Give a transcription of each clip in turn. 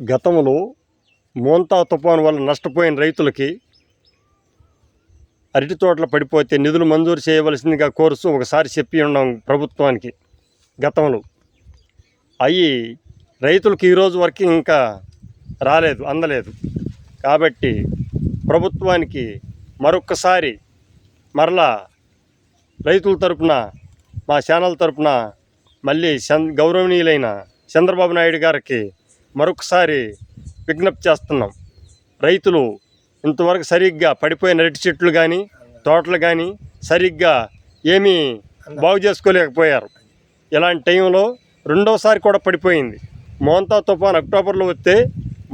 గతంలో మోంతా తుఫాను వల్ల నష్టపోయిన రైతులకి అరటి తోటలు పడిపోతే నిధులు మంజూరు చేయవలసిందిగా కోరుతూ ఒకసారి చెప్పి ఉన్నాం ప్రభుత్వానికి. గతంలో అవి రైతులకు ఈరోజు వరకు ఇంకా అందలేదు. కాబట్టి ప్రభుత్వానికి మరొక్కసారి మరలా రైతుల తరపున మా ఛానల్ తరపున మళ్ళీ గౌరవనీయులైన చంద్రబాబు నాయుడు గారికి మరొకసారి విజ్ఞప్తి చేస్తున్నాం. రైతులు ఇంతవరకు సరిగ్గా పడిపోయిన అరటి చెట్లు కానీ తోటలు కానీ సరిగ్గా ఏమీ బాగు చేసుకోలేకపోయారు. ఇలాంటి టైంలో రెండోసారి కూడా పడిపోయింది. మోంతా తుఫాన్ అక్టోబర్లో వస్తే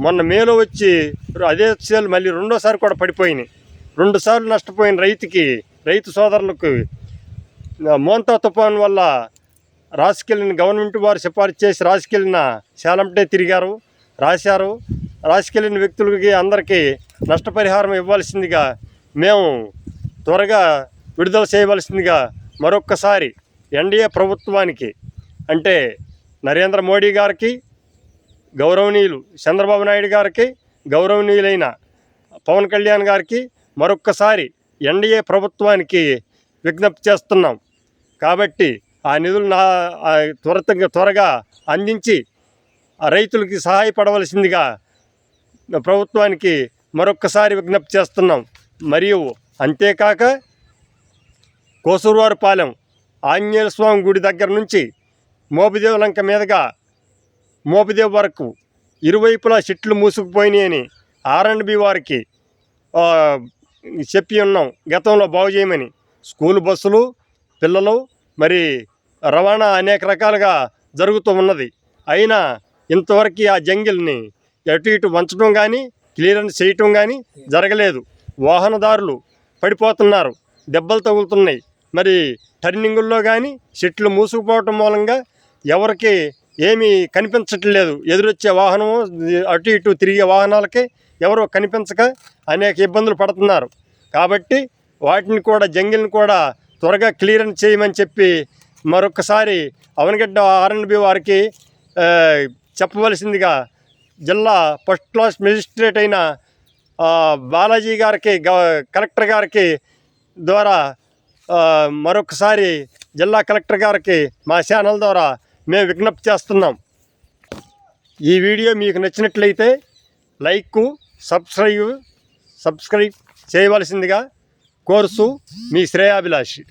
మొన్న మేలో వచ్చి అదే చేలు మళ్ళీ రెండోసారి కూడా పడిపోయినాయి. 2 సార్లు నష్టపోయిన రైతు సోదరులకు మోంతా తుఫాన్ వల్ల రాసుకెళ్ళిన గవర్నమెంట్ వారు సిఫార్సు చేసి రాసుకెళ్ళిన శాలంటే తిరిగారు, రాసుకెళ్ళిన వ్యక్తులకి అందరికీ నష్టపరిహారం ఇవ్వాల్సిందిగా మేము త్వరగా విడుదల చేయవలసిందిగా మరొక్కసారి ఎన్డీఏ ప్రభుత్వానికి అంటే నరేంద్ర మోడీ గారికి, గౌరవనీయులు చంద్రబాబు నాయుడు గారికి, గౌరవనీయులైన పవన్ కళ్యాణ్ గారికి మరొక్కసారి ఎన్డీఏ ప్రభుత్వానికి విజ్ఞప్తి చేస్తున్నాం. కాబట్టి ఆ నిధులు త్వరగా అందించి ఆ రైతులకి సహాయపడవలసిందిగా ప్రభుత్వానికి మరొక్కసారి విజ్ఞప్తి చేస్తున్నాం. మరియు అంతేకాక కోసూరువారిపాలెం ఆంజనేయ స్వామి గుడి దగ్గర నుంచి మోపిదేవి లంక మీదుగా మోపిదేవి వరకు ఇరువైపులా చెట్లు మూసుకుపోయినాయని R&B వారికి చెప్పి ఉన్నాం గతంలో బాగు చేయమని. స్కూల్ బస్సులు, పిల్లలు మరి రవాణా అనేక రకాలుగా జరుగుతూ ఉన్నది. అయినా ఇంతవరకు ఆ జంగిల్ని అటు ఇటు వంచడం కానీ క్లియరెన్స్ చేయటం కానీ జరగలేదు. వాహనదారులు పడిపోతున్నారు, దెబ్బలు తగులుతున్నాయి. మరి టర్నింగుల్లో కానీ చెట్లు మూసుకుపోవటం మూలంగా ఎవరికి ఏమీ కనిపించట్లేదు. ఎదురొచ్చే వాహనము అటు ఇటు తిరిగే వాహనాలకి ఎవరో కనిపించక అనేక ఇబ్బందులు పడుతున్నారు. కాబట్టి వాటిని కూడా జంగిల్ని కూడా త్వరగా క్లియరెన్స్ చేయమని చెప్పి మరొకసారి అవనగడ్డ R&B వారికి చెప్పవలసిందిగా జిల్లా ఫస్ట్ క్లాస్ మెజిస్ట్రేట్ అయిన బాలాజీ గారికి, కలెక్టర్ గారికి ద్వారా మరొకసారి జిల్లా కలెక్టర్ గారికి మా ఛానల్ ద్వారా మేము విజ్ఞప్తి చేస్తున్నాం. ఈ వీడియో మీకు నచ్చినట్లయితే లైక్, సబ్స్క్రైబ్ చేయవలసిందిగా కోరుతూ మీ శ్రేయాభిలాషి.